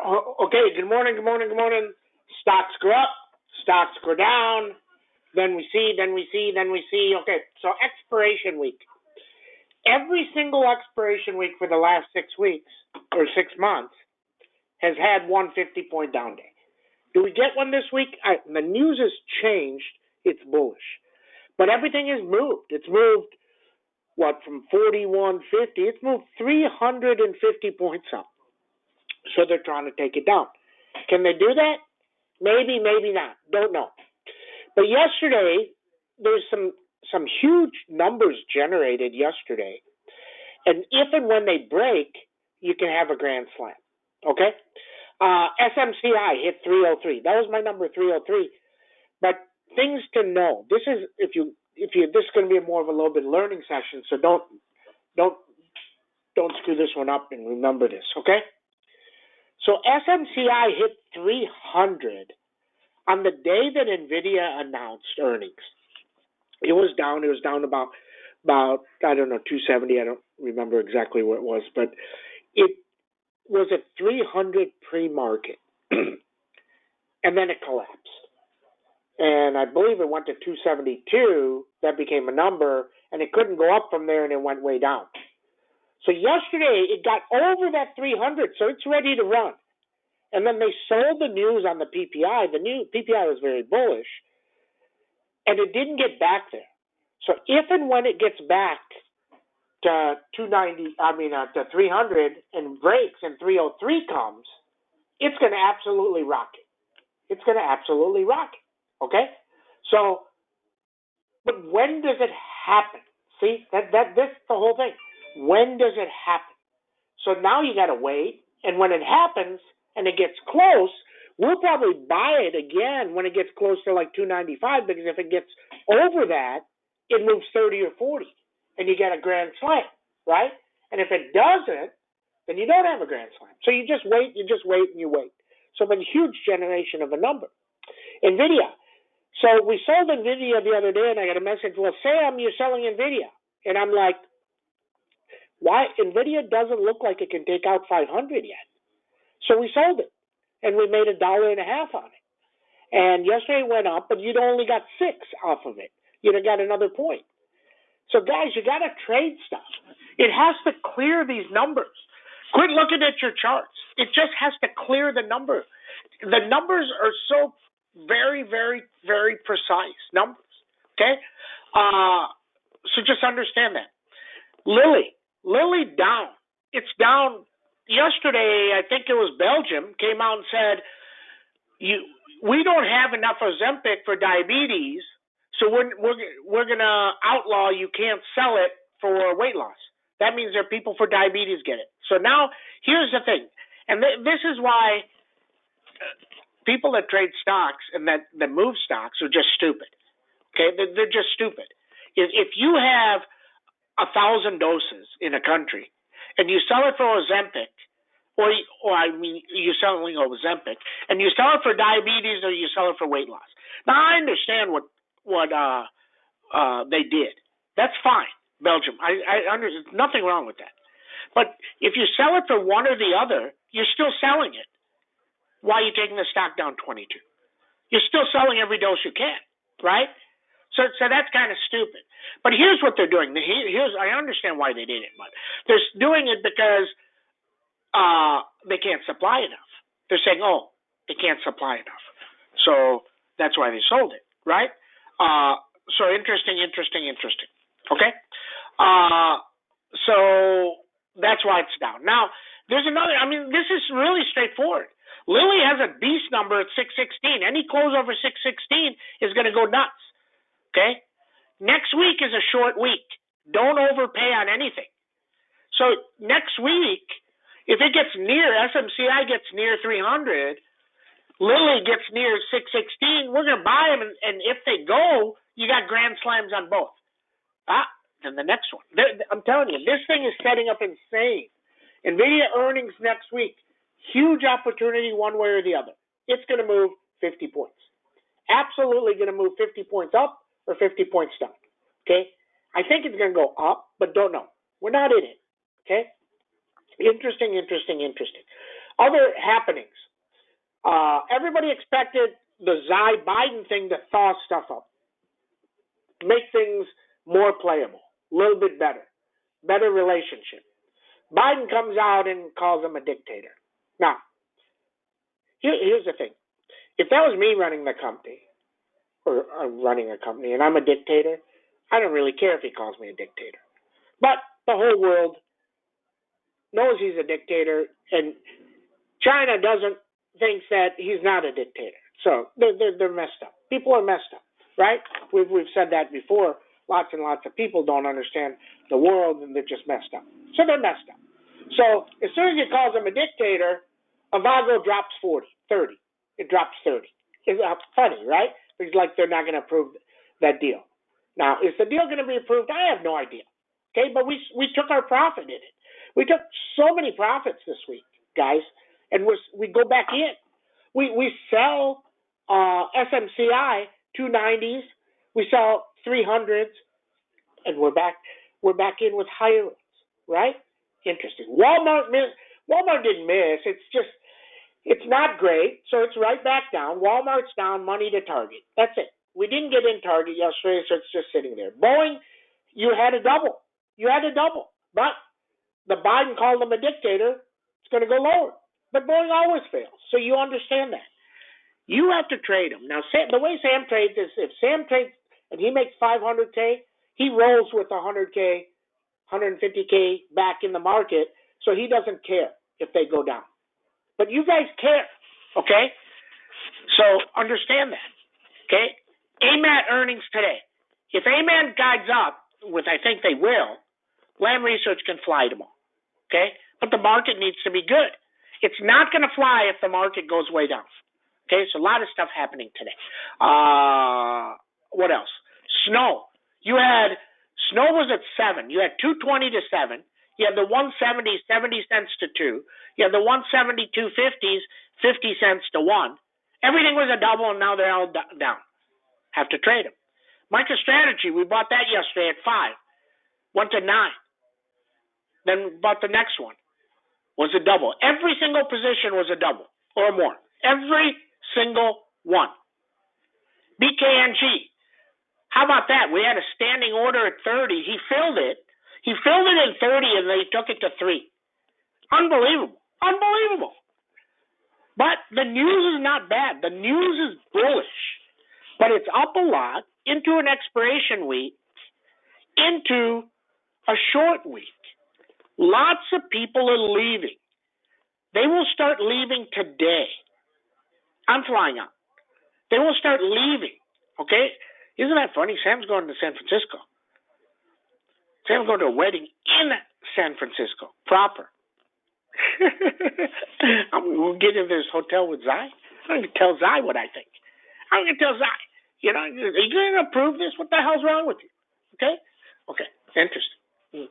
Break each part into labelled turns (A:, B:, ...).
A: Okay, good morning. Stocks go up, stocks go down, then we see. Okay, so expiration week. Every single expiration week for the last 6 weeks or 6 months has had 150-point down day. Do we get one this week? The news has changed. It's bullish. But everything has moved. It's moved, from 4150? It's moved 350 points up. So they're trying to take it down. Can they do that? Maybe, maybe not. Don't know. But yesterday, there's some huge numbers generated yesterday. And if and when they break, you can have a grand slam. Okay? SMCI hit 303. That was my number, 303. But things to know. This is this is going to be more of a little bit learning session. So don't screw this one up and remember this. Okay? So SMCI hit 300 on the day that NVIDIA announced earnings. It was down about I don't know, 270. I don't remember exactly what it was, but it was at 300 pre-market, and then it collapsed. And I believe it went to 272. That became a number, and it couldn't go up from there, and it went way down. So yesterday, it got over that 300, so it's ready to run. And then they sold the news on the PPI. The new PPI was very bullish, and it didn't get back there. So if and when it gets back to to 300 and breaks and 303 comes, it's going to absolutely rock it. It's going to absolutely rock it. Okay? So, but when does it happen? See, that's the whole thing. When does it happen? So now you got to wait, and when it happens and it gets close, we'll probably buy it again when it gets close to like 295, because if it gets over that, it moves 30 or 40, and you get a grand slam, right? And if it doesn't, then you don't have a grand slam. So you just wait, and you wait. So a huge generation of a number. NVIDIA. So we sold NVIDIA the other day, and I got a message, well, Sam, you're selling NVIDIA. And I'm like, why? NVIDIA doesn't look like it can take out 500 yet. So we sold it, and we made $1.50 on it. And yesterday it went up, but you'd only got 6 off of it. You'd have got another point. So guys, you got to trade stuff. It has to clear these numbers. Quit looking at your charts. It just has to clear the number. The numbers are so very, very, very precise numbers. Okay? So just understand that. Lilly down. It's down. Yesterday, I think it was Belgium, came out and said, we don't have enough Ozempic for diabetes, so we're going to outlaw, you can't sell it for weight loss. That means there are people for diabetes get it. So now, here's the thing, and this is why people that trade stocks and that move stocks are just stupid. Okay, they're just stupid. If you have 1,000 doses in a country, and you sell it for Ozempic, or you're selling Ozempic, and you sell it for diabetes, or you sell it for weight loss. Now, I understand what they did. That's fine, Belgium. I understand. There's nothing wrong with that. But if you sell it for one or the other, you're still selling it. Why are you taking the stock down 22? You're still selling every dose you can, right? So that's kind of stupid. But here's what they're doing. I understand why they did it, but they're doing it because they can't supply enough. They're saying, they can't supply enough. So that's why they sold it, right? So interesting. Okay? So that's why it's down. Now, there's another, this is really straightforward. Lilly has a beast number at 616. Any close over 616 is going to go nuts. Okay? Next week is a short week. Don't overpay on anything. So next week, if it gets near, SMCI gets near 300, Lilly gets near 616, we're going to buy them, and if they go, you got grand slams on both. And the next one. I'm telling you, this thing is setting up insane. NVIDIA earnings next week. Huge opportunity one way or the other. It's going to move 50 points. Absolutely going to move 50 points up or 50 points down. Okay? I think it's going to go up, but don't know. We're not in it. Okay? Interesting. Other happenings. Everybody expected the Biden thing to thaw stuff up, make things more playable, a little bit better relationship. Biden comes out and calls him a dictator. Now, here's the thing. If that was me running the company, or running a company, and I'm a dictator, I don't really care if he calls me a dictator. But the whole world knows he's a dictator, and China thinks that he's not a dictator. So they're messed up. People are messed up, right? We've said that before. Lots and lots of people don't understand the world, and they're just messed up. So they're messed up. So as soon as he calls him a dictator, Avago drops 30. It drops 30. It's funny, right? It's like they're not going to approve that deal. Now, is the deal going to be approved? I have no idea. Okay, but we took our profit in it. We took so many profits this week, guys, and we go back in. We sell SMCI 290s. We sell 300s, and we're back in with higher ones, right? Interesting. Walmart didn't miss. It's not great, so it's right back down. Walmart's down, money to Target. That's it. We didn't get in Target yesterday, so it's just sitting there. Boeing, you had a double. But the Biden called him a dictator. It's going to go lower. But Boeing always fails, so you understand that. You have to trade him. Now, the way Sam trades is if Sam trades and he makes $500K, he rolls with $100K, $150K back in the market, so he doesn't care if they go down. But you guys care, okay? So understand that, okay? AMAT earnings today. If AMAT guides up, which I think they will, Lam Research can fly tomorrow, okay? But the market needs to be good. It's not going to fly if the market goes way down, okay? So a lot of stuff happening today. What else? Snow. Snow was at 7. You had 220 to 7. You had the 170, 70 cents to 2. You had the 170, 250s, 50 cents to 1. Everything was a double, and now they're all down. Have to trade them. MicroStrategy, we bought that yesterday at 5. Went to 9. Then bought the next one. Was a double. Every single position was a double or more. Every single one. BKNG. How about that? We had a standing order at 30. He filled it. He filled it in 30, and they took it to 3. Unbelievable. But the news is not bad. The news is bullish. But it's up a lot into an expiration week, into a short week. Lots of people are leaving. They will start leaving today. I'm flying out. They will start leaving, okay? Isn't that funny? Sam's going to San Francisco. Sam's going to a wedding in San Francisco, proper. We'll get into this hotel with Zai. I'm going to tell Zai what I think. I'm going to tell Zai, are you going to approve this? What the hell's wrong with you? Okay? Interesting.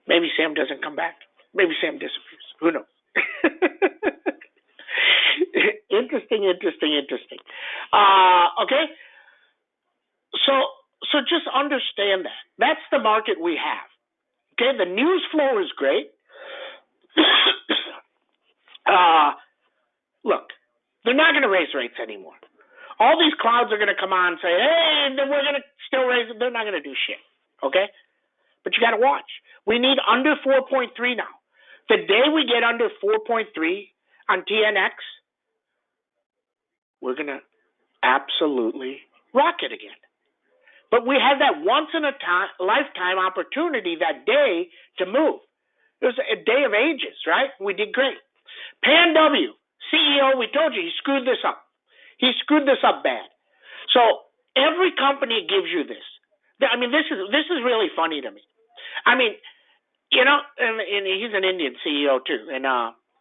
A: Maybe Sam doesn't come back. Maybe Sam disappears. Who knows? Interesting. Okay? So just understand that. That's the market we have. Okay? The news flow is great. Look, they're not going to raise rates anymore. All these clouds are going to come on and say, hey, we're going to still raise it. They're not going to do shit. Okay? But you got to watch. We need under 4.3 now. The day we get under 4.3 on TNX, we're going to absolutely rock it again. But we had that once-in-a-lifetime opportunity that day to move. It was a day of ages, right? We did great. Pan W, CEO, we told you, he screwed this up. He screwed this up bad. So every company gives you this. I mean, this is really funny to me. I mean, and he's an Indian CEO too, and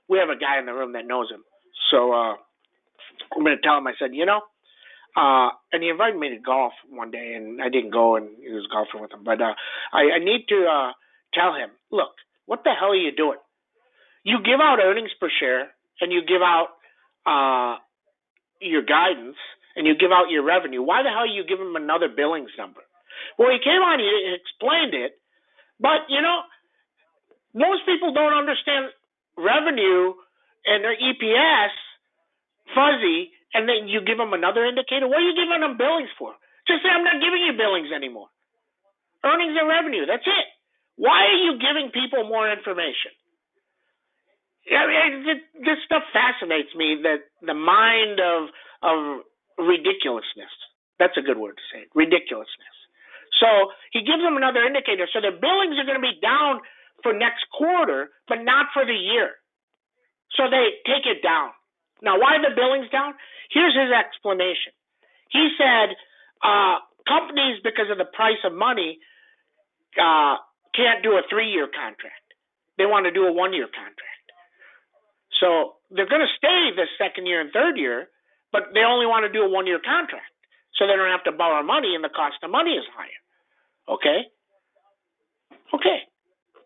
A: we have a guy in the room that knows him. So I'm going to tell him. I said, and he invited me to golf one day, and I didn't go, and he was golfing with him. But I need to tell him, look, what the hell are you doing? You give out earnings per share, and you give out your guidance, and you give out your revenue. Why the hell you give him another billings number? Well, he came on, he explained it, but most people don't understand revenue and their EPS fuzzy, and then you give them another indicator. What are you giving them billings for? Just say, I'm not giving you billings anymore. Earnings and revenue, that's it. Why are you giving people more information? This stuff fascinates me, that the mind of ridiculousness. That's a good word to say, ridiculousness. So he gives them another indicator. So their billings are going to be down for next quarter, but not for the year. So they take it down. Now, why are the billings down? Here's his explanation. He said companies, because of the price of money, can't do a 3-year contract. They want to do a 1-year contract. So they're going to stay the 2nd year and 3rd year, but they only want to do a 1-year contract. So they don't have to borrow money, and the cost of money is higher. Okay? Okay.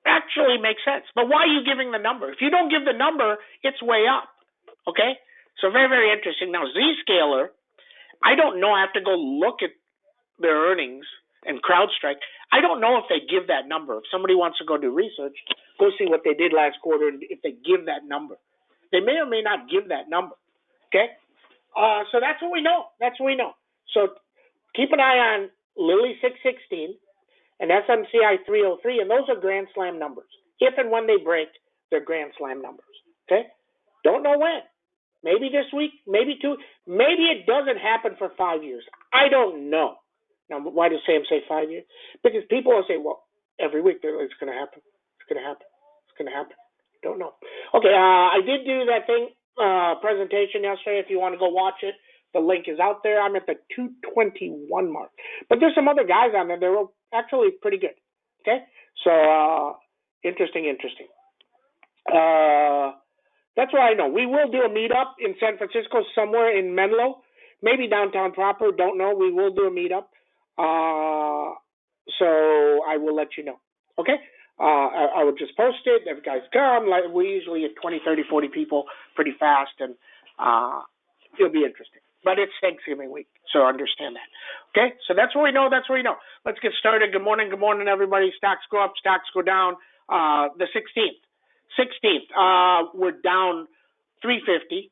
A: Actually makes sense. But why are you giving the number? If you don't give the number, it's way up. Okay? So very, very interesting. Now, Zscaler, I don't know. I have to go look at their earnings and CrowdStrike. I don't know if they give that number. If somebody wants to go do research, go see what they did last quarter and if they give that number. They may or may not give that number. Okay? So that's what we know. That's what we know. So keep an eye on Lilly 616 and SMCI 303, and those are Grand Slam numbers. If and when they break, they're Grand Slam numbers. Okay? Don't know when. Maybe this week, maybe 2. Maybe it doesn't happen for 5 years. I don't know. Now, why does Sam say 5 years? Because people will say, well, every week it's going to happen. It's going to happen. It's going to happen. Don't know. Okay, I did do that thing, presentation yesterday. If you want to go watch it, the link is out there. I'm at the 221 mark. But there's some other guys on there. They were actually pretty good. Okay? So, interesting. That's what I know. We will do a meetup in San Francisco, somewhere in Menlo, maybe downtown proper. Don't know. We will do a meetup. So I will let you know. Okay? I will just post it. If guys come, like we usually get 20, 30, 40 people pretty fast, and it'll be interesting. But it's Thanksgiving week, so understand that. Okay? So that's what we know. Let's get started. Good morning, everybody. Stocks go up, stocks go down. The 16th, we're down 350,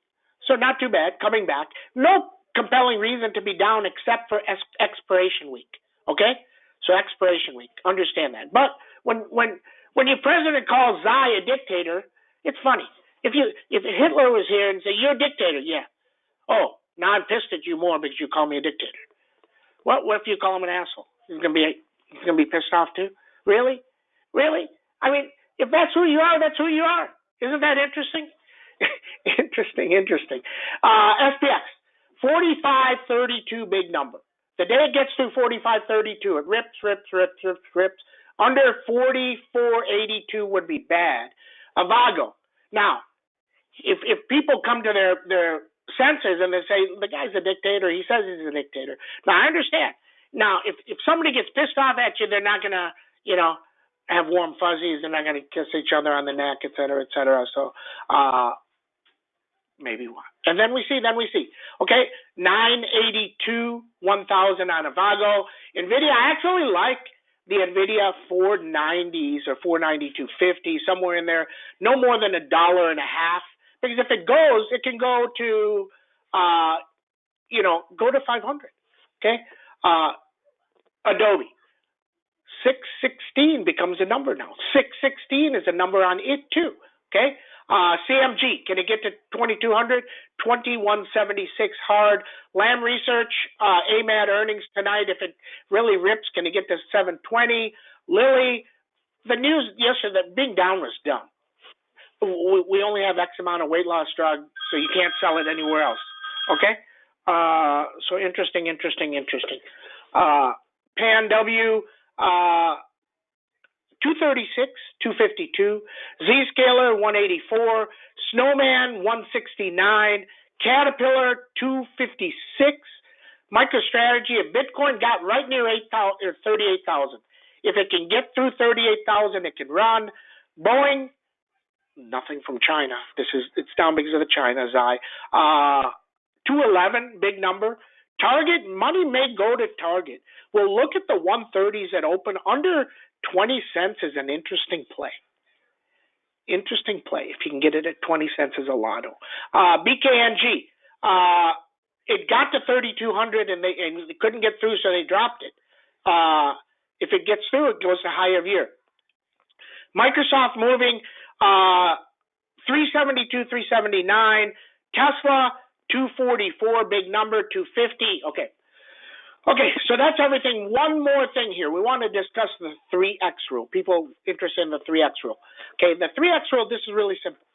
A: so not too bad, coming back. No compelling reason to be down except for expiration week, okay? So expiration week, understand that. But when your president calls Xi a dictator, it's funny. If Hitler was here and say, you're a dictator, yeah. Oh, now I'm pissed at you more because you call me a dictator. What if you call him an asshole? He's gonna be pissed off too? Really? I mean, if that's who you are, that's who you are. Isn't that interesting? Interesting. SPX, 45.32, big number. The day it gets through 45.32, it rips. Under 44.82 would be bad. Avago. Now, if people come to their senses and they say, the guy's a dictator, he says he's a dictator. Now, I understand. Now, if somebody gets pissed off at you, they're not going to, have warm fuzzies. They're not going to kiss each other on the neck, et cetera, et cetera. So, maybe one. And then we see. Okay, 982, 1,000 on Avago. NVIDIA, I actually like the NVIDIA 490s or 492.50, somewhere in there. No more than $1.50. Because if it goes, it can go to, go to 500. Okay, Adobe. 616 becomes a number now. 616 is a number on it too. Okay. CMG, can it get to 2200? 2176 hard. Lam Research, AMAT earnings tonight. If it really rips, can it get to 720? Lilly, the news yesterday, the big down was dumb. We only have X amount of weight loss drug, so you can't sell it anywhere else. Okay. So interesting. Pan W, 236, 252, Zscaler 184, Snowman 169, Caterpillar 256, MicroStrategy. If Bitcoin got right near 38,000, if it can get through 38,000, it can run. Boeing, nothing from China. It's down because of the China Xi. 211, big number. Target, money may go to Target. Well, look at the 130s that open under 20 cents is an interesting play. Interesting play if you can get it at 20 cents as a lotto. BKNG, it got to 3,200 and they couldn't get through, so they dropped it. If it gets through, it goes to high of year. Microsoft moving 372, 379. Tesla 244, big number 250. Okay, so that's everything. One more thing here. We want to discuss the 3X rule. People interested in the 3X rule. Okay, the 3X rule, this is really simple.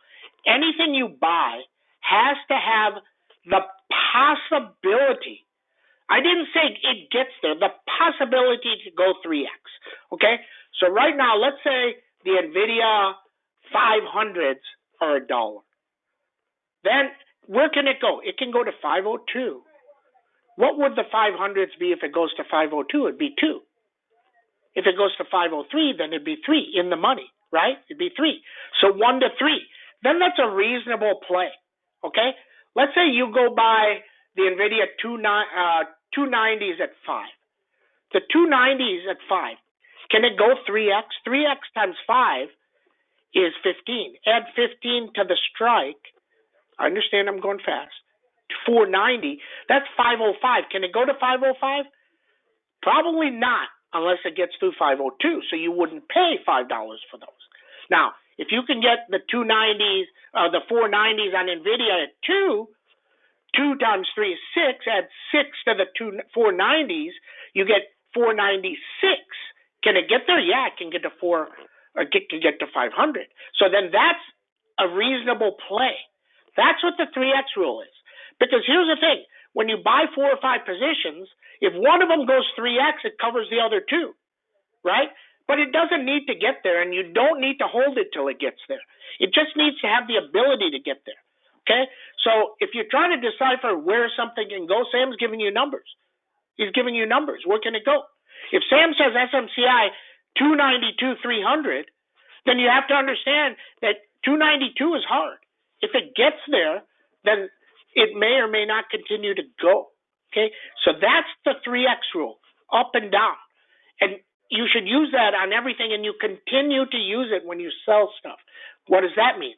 A: Anything you buy has to have the possibility. I didn't say it gets there. The possibility to go 3X. Okay, so right now, let's say the NVIDIA 500s are $1. Then where can it go? It can go to 502. What would the 500s be if it goes to 502? It'd be 2. If it goes to 503, then it'd be 3 in the money, right? It'd be 3. So 1 to 3. Then that's a reasonable play, okay? Let's say you go buy the NVIDIA 290s at 5. The 290s at 5. Can it go 3X? 3X times 5 is 15. Add 15 to the strike. I understand I'm going fast. 490, that's 505. Can it go to 505? Probably not unless it gets through 502, so you wouldn't pay $5 for those. Now, if you can get the 290s, the 490s on NVIDIA at 2 times 3 is 6, add 6 to the 490s, you get 496. Can it get there? Yeah, it can get to 500. So then that's a reasonable play. That's what the 3X rule is. Because here's the thing, when you buy 4 or 5 positions, if one of them goes 3X, it covers the other 2, right? But it doesn't need to get there, and you don't need to hold it till it gets there. It just needs to have the ability to get there, okay? So if you're trying to decipher where something can go, Sam's giving you numbers. He's giving you numbers. Where can it go? If Sam says SMCI 292, 300, then you have to understand that 292 is hard. If it gets there, then it may or may not continue to go, okay? So that's the 3X rule, up and down. And you should use that on everything, and you continue to use it when you sell stuff. What does that mean?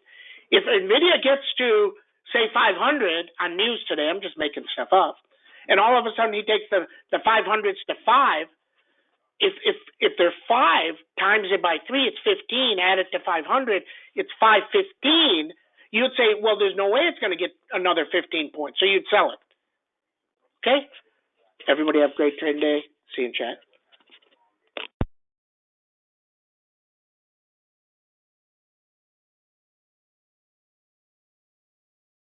A: If NVIDIA gets to, say, 500 on news today, I'm just making stuff up, and all of a sudden he takes the 500s to 5, if they're 5, times it by 3, it's 15, add it to 500, it's 515. You'd say, well, there's no way it's going to get another 15 points, so you'd sell it. Okay? Everybody have a great trading day. See you in chat.